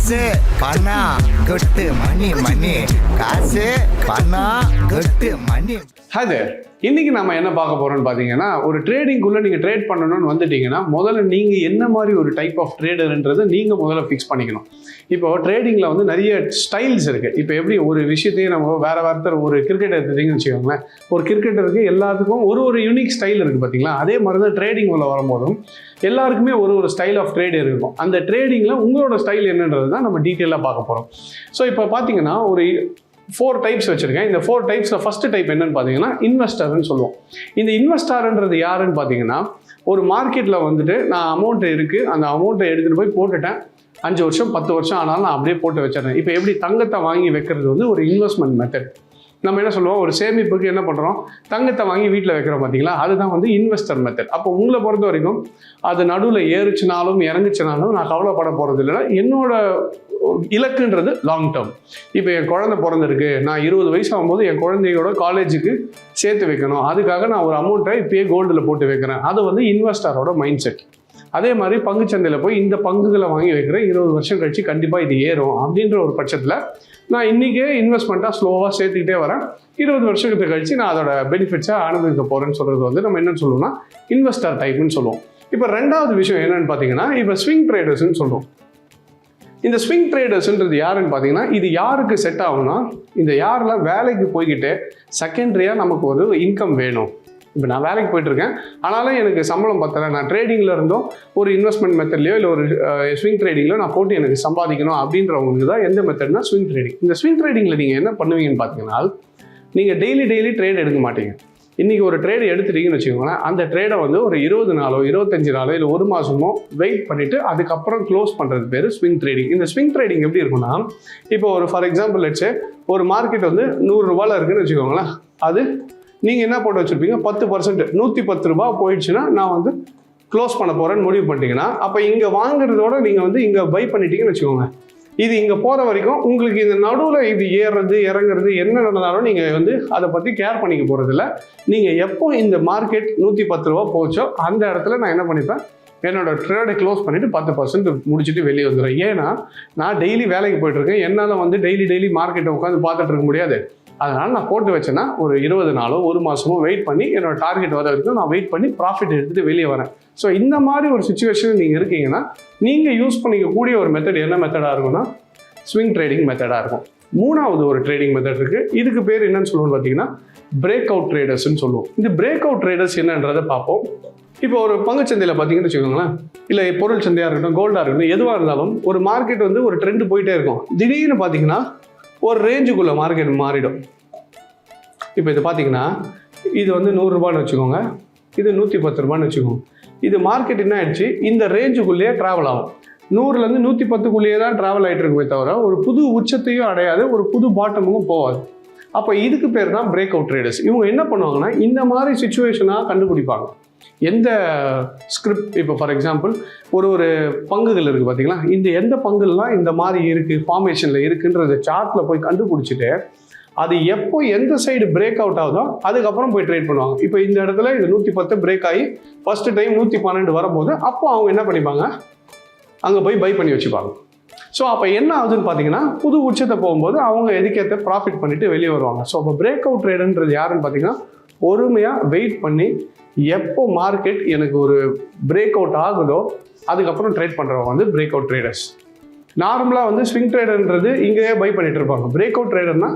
காசு பணம் கொட்டு மணி மணி காசு பணம் கொட்டு மணி. அது இன்னைக்கு நம்ம என்ன பார்க்க போறோம்னு பார்த்தீங்கன்னா, ஒரு ட்ரேடிங்குள்ள நீங்க ட்ரேட் பண்ணணும்னு வந்துட்டீங்கன்னா முதல்ல நீங்க என்ன மாதிரி ஒரு டைப் ஆஃப் ட்ரேடர்ன்றதை நீங்க முதல்ல ஃபிக்ஸ் பண்ணிக்கணும். இப்போ ட்ரேடிங்ல வந்து நிறைய ஸ்டைல்ஸ் இருக்கு. இப்போ எப்படி ஒரு விஷயத்தையும் நம்ம வேற ஒரு கிரிக்கெட் எடுத்துட்டீங்கன்னு வச்சுக்கோங்களேன், ஒரு கிரிக்கெட்டருக்கு எல்லாத்துக்கும் ஒரு யூனிக் ஸ்டைல் இருக்கு பார்த்தீங்களா. அதே மாதிரி தான் ட்ரேடிங் உள்ள வரும்போதும் எல்லாருக்குமே ஒரு ஸ்டைல் ஆஃப் ட்ரேட் இருக்கும். அந்த ட்ரேடிங்ல உங்களோட ஸ்டைல் என்னன்றது தான் நம்ம டீட்டெயிலாக பார்க்க போறோம். ஸோ இப்போ பார்த்தீங்கன்னா ஒரு 4 டைப்ஸ் வச்சுருக்கேன். இந்த 4 டைப்ஸில் ஃபஸ்ட்டு டைப் என்னன்னு பார்த்தீங்கன்னா இன்வெஸ்டர்னு சொல்லுவோம். இந்த இன்வெஸ்டர்ன்றது யாருன்னு பார்த்தீங்கன்னா, ஒரு மார்க்கெட்டில் வந்துட்டு நான் அமௌண்ட் இருக்குது, அந்த அமௌண்ட்டை எடுத்துகிட்டு போய் போட்டுட்டேன், 5 வருஷம் 10 வருஷம் ஆனாலும் நான் அப்படியே போட்டு வச்சிடறேன். இப்போ எப்படி தங்கத்தை வாங்கி வைக்கிறது வந்து ஒரு இன்வெஸ்ட்மெண்ட் மெத்தட். நம்ம என்ன சொல்லுவோம், ஒரு சேமிப்புக்கு என்ன பண்ணுறோம், தங்கத்தை வாங்கி வீட்டில் வைக்கிறோம் பார்த்தீங்களா, அதுதான் வந்து இன்வெஸ்டர் மெத்தட். அப்போ உங்களை பொறுத்த வரைக்கும் அது நடுவில் ஏறுச்சுனாலும் இறங்குச்சுனாலும் நான் கவலைப்பட போகிறது இல்லைன்னா என்னோட இலக்குன்றது லாங் டேர்ம். இப்போ என் குழந்தை பிறந்திருக்கு, நான் 20 வயசு ஆகும்போது என் குழந்தையோட காலேஜுக்கு சேர்த்து வைக்கணும், அதுக்காக நான் ஒரு அமௌண்ட்டை இப்பயே கோல்டில் போட்டு வைக்கிறேன். அது வந்து இன்வெஸ்டரோட மைண்ட் செட். அதே மாதிரி பங்குச்சந்தையில் போய் இந்த பங்குகளை வாங்கி வைக்கிறேன், 20 வருஷம் கழிச்சு கண்டிப்பாக இது ஏறும் அப்படின்ற ஒரு பட்சத்தில் நான் இன்றைக்கே இன்வெஸ்ட்மெண்ட்டாக ஸ்லோவாக சேர்த்துக்கிட்டே வரேன், 20 வருஷத்துக்கு கழிச்சு நான் அதோட பெனிஃபிட்ஸை அனுபவிக்க போகிறேன்னு சொல்கிறது வந்து நம்ம என்னென்னு சொல்லுவோம்னா இன்வெஸ்டர் டைப்னு சொல்லுவோம். இப்போ ரெண்டாவது விஷயம் என்னென்னு பார்த்தீங்கன்னா, இப்போ ஸ்விங் ட்ரேடர்ஸ்ன்னு சொல்லுவோம். இந்த ஸ்விங் ட்ரேடர்ஸ்ன்றது யாருன்னு பார்த்தீங்கன்னா, இது யாருக்கு செட் ஆகும்னா, இந்த யாரெல்லாம் வேலைக்கு போய்கிட்டு செகண்டரியாக நமக்கு ஒரு இன்கம் வேணும். இப்போ நான் வேலைக்கு போயிட்டுருக்கேன், ஆனாலும் எனக்கு சம்பளம் பத்தலை, நான் ட்ரேடிங்கில் இருந்தோ ஒரு இன்வெஸ்ட்மெண்ட் மெத்தட்லையோ இல்லை ஒரு ஸ்விங் ட்ரேடிங்கில் நான் போட்டு எனக்கு சம்பாதிக்கணும் அப்படின்றவங்களுக்கு தான் எந்த மெத்தட்னா ஸ்விங் ட்ரேடிங். இந்த ஸ்விங் ட்ரேடிங்கில் நீங்கள் என்ன பண்ணுவீங்கன்னு பார்த்தீங்கன்னா, நீங்கள் டெய்லி ட்ரேட் எடுக்க மாட்டீங்க. இன்றைக்கி ஒரு ட்ரேடு எடுத்துட்டீங்கன்னு வச்சுக்கோங்களேன், அந்த ட்ரேடை வந்து ஒரு 20 நாளோ 25 நாளோ இல்லை 1 மாதமோ வெயிட் பண்ணிவிட்டு அதுக்கப்புறம் க்ளோஸ் பண்ணுறது பேர் ஸ்விங் ட்ரேடிங். இந்த ஸ்விங் ட்ரேடிங் எப்படி இருக்குன்னா, இப்போ ஒரு ஃபார் எக்ஸாம்பிள் லெட்ஸே ஒரு மார்க்கெட் வந்து 100 ரூபாயில் இருக்குதுன்னு வச்சுக்கோங்களேன், அது நீங்கள் என்ன போட்டு வச்சுருப்பீங்க, 10%, 110 ரூபா போயிடுச்சுன்னா நான் வந்து க்ளோஸ் பண்ண போகிறேன்னு முடிவு பண்ணிட்டீங்கன்னா, அப்போ இங்கே வாங்குறதோட நீங்கள் வந்து இங்கே பை பண்ணிட்டீங்கன்னு வச்சுக்கோங்க, இது இங்கே போகிற வரைக்கும் உங்களுக்கு இந்த நடுவில் இது ஏறுறது இறங்குறது என்ன நடந்தாலும் நீங்கள் வந்து அதை பற்றி கேர் பண்ணிக்க போகிறதில்ல. நீங்கள் எப்போ இந்த மார்க்கெட் 110 ரூபா போச்சோ அந்த இடத்துல நான் என்ன பண்ணிப்பேன், என்னோட ட்ரேடை க்ளோஸ் பண்ணிவிட்டு 10% முடிச்சுட்டு வெளியே வந்துடுறேன். ஏன்னா நான் டெய்லி வேலைக்கு போயிட்டுருக்கேன், என்னால் வந்து டெய்லி மார்க்கெட்டை உட்காந்து பார்த்துட்டு இருக்க முடியாது. அதனால் நான் போட்டு வச்சேன்னா ஒரு 20 நாளோ 1 மாதமோ வெயிட் பண்ணி என்னோட டார்கெட் வர வரைக்கும் நான் வெயிட் பண்ணி ப்ராஃபிட் எடுத்துகிட்டு வெளியே வரேன். ஸோ இந்த மாதிரி ஒரு சுச்சுவேஷன் நீங்கள் இருக்கீங்கன்னா நீங்கள் யூஸ் பண்ணிக்கக்கூடிய ஒரு மெத்தட் என்ன மெத்தடாக இருக்கும்னா ஸ்விங் ட்ரேடிங் மெத்தடாக இருக்கும். மூணாவது ஒரு ட்ரேடிங் மெத்தட் இருக்குது. இதுக்கு பேர் என்னன்னு சொல்லுவோம்னு பார்த்தீங்கன்னா பிரேக் அவுட் ட்ரேடர்ஸ்ன்னு சொல்லுவோம். இந்த பிரேக் அவுட் ட்ரேடர்ஸ் என்னன்றதை பார்ப்போம். இப்போ ஒரு பங்குச்சந்தையில் பார்த்தீங்கன்னு வச்சுக்கோங்களேன், இல்லை பொருள் சந்தையாக இருக்கட்டும், கோல்டாக இருக்கட்டும், எதுவாக இருந்தாலும் ஒரு மார்க்கெட் வந்து ஒரு ட்ரெண்டு போயிட்டே இருக்கும். திடீர்னு பார்த்தீங்கன்னா ஒரு ரேஞ்சுக்குள்ளே மார்க்கெட் மாறிடும். இப்போ இது பார்த்தீங்கன்னா இது வந்து 100 ரூபான்னு வச்சுக்கோங்க, இது 110 ரூபான்னு வச்சுக்கோங்க. இது மார்க்கெட் என்ன ஆயிடுச்சு, இந்த ரேஞ்சுக்குள்ளேயே ட்ராவல் ஆகும். 100லேருந்து 110க்குள்ளேயே தான் ட்ராவல் ஆகிட்டு இருக்குமே தவிர ஒரு புது உச்சத்தையும் அடையாது, ஒரு புது பாட்டமும் போகாது. அப்போ இதுக்கு பேர் தான் பிரேக் அவுட் ட்ரேடர்ஸ். இவங்க என்ன பண்ணுவாங்கன்னா இந்த மாதிரி சுச்சுவேஷனாக கண்டுபிடிப்பாங்க. எந்த ஸ்கிரிப்ட், இப்போ ஃபார் எக்ஸாம்பிள் ஒரு பங்குகள் இருக்குது பார்த்தீங்களா, இந்த எந்த பங்குலாம் இந்த மாதிரி இருக்குது, ஃபார்மேஷனில் இருக்குன்றத சார்ட்டில் போய் கண்டுபிடிச்சிட்டு அது எப்போ எந்த சைடு பிரேக் அவுட் ஆகுதோ அதுக்கப்புறம் போய் ட்ரேட் பண்ணுவாங்க. இப்போ இந்த இடத்துல இது 110 பிரேக் ஆகி ஃபர்ஸ்ட் டைம் 112 வரும்போது அப்போ அவங்க என்ன பண்ணிப்பாங்க, அங்கே போய் பை பண்ணி வச்சுப்பாங்க. ஸோ அப்போ என்ன ஆகுதுன்னு பார்த்தீங்கன்னா புது உச்சத்தை போகும்போது அவங்க எதுக்கேற்ற ப்ராஃபிட் பண்ணிட்டு வெளியே வருவாங்க. ஸோ அப்போ பிரேக் அவுட் ட்ரேடர்ன்றது யாருன்னு பார்த்தீங்கன்னா, பொறுமையாக வெயிட் பண்ணி எப்போ மார்க்கெட் எனக்கு ஒரு பிரேக் அவுட் ஆகுதோ அதுக்கப்புறம் ட்ரேட் பண்ணுறவங்க வந்து பிரேக் அவுட் ட்ரேடர்ஸ். நார்மலாக வந்து ஸ்விங் ட்ரேடர்ன்றது இங்கேயே பை பண்ணிட்டு இருப்பாங்க. பிரேக் அவுட் ட்ரேடர்னா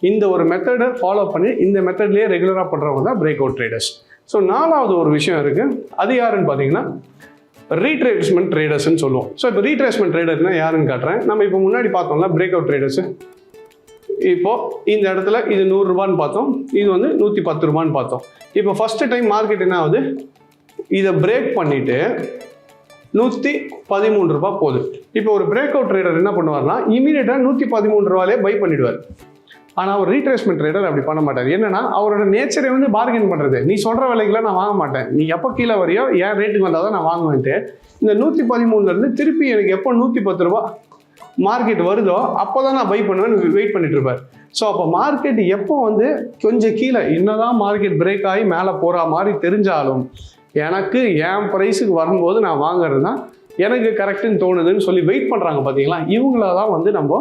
இந்த ஒரு மெத்தடை ஃபாலோ பண்ணி இந்த மெத்தட்லேயே ரெகுலராக பண்ணுறவங்க தான் பிரேக் அவுட் ட்ரேடர்ஸ். ஸோ நாலாவது ஒரு விஷயம் இருக்குது, அது யாருன்னு பார்த்தீங்கன்னா ரீட்ரேஸ்மெண்ட் ட்ரேடர்ஸ்ன்னு சொல்லுவோம். ஸோ இப்போ ரீட்ரேஸ்மெண்ட் ட்ரேடர்னா யாருன்னு காட்டுறேன். நம்ம இப்போ முன்னாடி பார்த்தோம்ல பிரேக் அவுட் ட்ரேடர்ஸு, இப்போது இந்த இடத்துல இது 100 ரூபான்னு பார்த்தோம், இது வந்து 110 ரூபான்னு பார்த்தோம். இப்போ ஃபஸ்ட்டு டைம் மார்க்கெட் என்ன ஆகுது, இதை பிரேக் பண்ணிவிட்டு 113 ரூபா போகுது. இப்போ ஒரு பிரேக் அவுட் ட்ரேடர் என்ன பண்ணுவார்னா இமீடியட்டாக 113 ரூபாலே பை பண்ணிவிடுவார். ஆனால் ஒரு ரீட்ரேஸ்மெண்ட் ட்ரேடர் அப்படி பண்ண மாட்டார். என்னன்னா அவரோட நேச்சரை வந்து பார்கெயின் பண்ணுறது, நீ சொல்கிற விலைக்கெல்லாம் நான் வாங்க மாட்டேன், நீ எப்போ கீழே வரையோ என் ரேட்டுக்கு வந்தால் தான் நான் வாங்குவேன்ட்டு இந்த 113லேருந்து திருப்பி எனக்கு எப்போ 110 ரூபா மார்க்கெட் வருதோ அப்போ தான் நான் பை பண்ணுவேன்னு வெயிட் பண்ணிட்டு இருப்பார். ஸோ அப்போ மார்க்கெட் எப்போ வந்து கொஞ்சம் கீழே என்னதான் மார்க்கெட் பிரேக் ஆகி மேலே போகிற மாதிரி தெரிஞ்சாலும் எனக்கு என் ப்ரைஸுக்கு வரும்போது நான் வாங்குறது தான் எனக்கு கரெக்டுன்னு தோணுதுன்னு சொல்லி வெயிட் பண்ணுறாங்க பார்த்தீங்களா, இவங்கள தான் வந்து நம்ம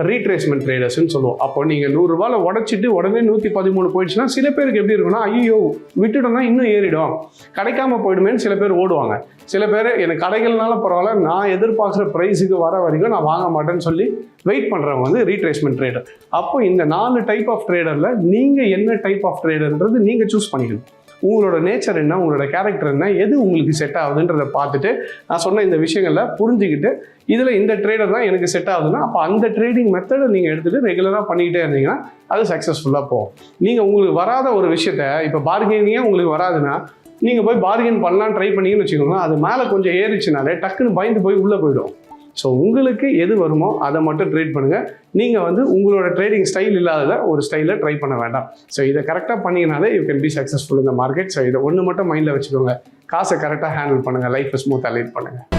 ரீட்ரேஸ்மெண்ட் ட்ரேடர்ஸ்ன்னு சொல்லுவோம். அப்போ நீங்கள் 100 ரூபாயில் உடச்சிட்டு உடனே 113 போயிடுச்சுன்னா சில பேருக்கு எப்படி இருக்குன்னா, ஐயோ விட்டுட்டோம்னா இன்னும் ஏறிடும், கிடைக்காம போயிடுமேன்னு சில பேர் ஓடுவாங்க. சில பேர் எனக்கு கடைகள்னால பரவாயில்ல, நான் எதிர்பார்க்குற ப்ரைஸுக்கு வர வரைக்கும் நான் வாங்க மாட்டேன்னு சொல்லி வெயிட் பண்ணுறவங்க வந்து ரீட்ரேஸ்மெண்ட் ட்ரேடர். அப்போ இந்த 4 டைப் ஆஃப் ட்ரேடரில் நீங்கள் என்ன டைப் ஆஃப் ட்ரேடர்ன்றது நீங்கள் சூஸ் பண்ணிக்கணும். உங்களோட நேச்சர் என்ன, உங்களோட கேரக்டர் என்ன, எது உங்களுக்கு செட் ஆகுதுன்றதை பார்த்துட்டு நான் சொன்ன இந்த விஷயங்களில் புரிஞ்சுக்கிட்டு இதில் இந்த ட்ரேடர் தான் எனக்கு செட் ஆகுதுன்னா அப்போ அந்த ட்ரேடிங் மெத்தடை நீங்கள் எடுத்துகிட்டு ரெகுலராக பண்ணிக்கிட்டே இருந்தீங்கன்னா அது சக்ஸஸ்ஃபுல்லாக போகும். நீங்கள் உங்களுக்கு வராத ஒரு விஷயத்த இப்போ பார்கெனிங்கே உங்களுக்கு வராதுன்னா நீங்கள் போய் பார்கெயின் பண்ணலாம் ட்ரை பண்ணிங்கன்னு வச்சுக்கோங்க, அது மேலே கொஞ்சம் ஏறிச்சுனாலே டக்குன்னு பயந்து போய் உள்ளே போயிடும். ஸோ உங்களுக்கு எது வருமோ அதை மட்டும் ட்ரேட் பண்ணுங்கள். நீங்கள் வந்து உங்களோட ட்ரேடிங் ஸ்டைல் இல்லாத ஒரு ஸ்டைலில் ட்ரை பண்ண வேண்டாம். ஸோ இதை கரெக்டாக பண்ணிங்கனாலே யூ கேன் பி சக்ஸஸ்ஃபுல் இந்த மார்க்கெட். ஸோ இதை ஒன்று மட்டும் மைண்டில் வச்சுக்கோங்க, காசை கரெக்டாக ஹேண்டில் பண்ணுங்கள், லைஃப்பை ஸ்மூத்தாக லீட் பண்ணுங்கள்.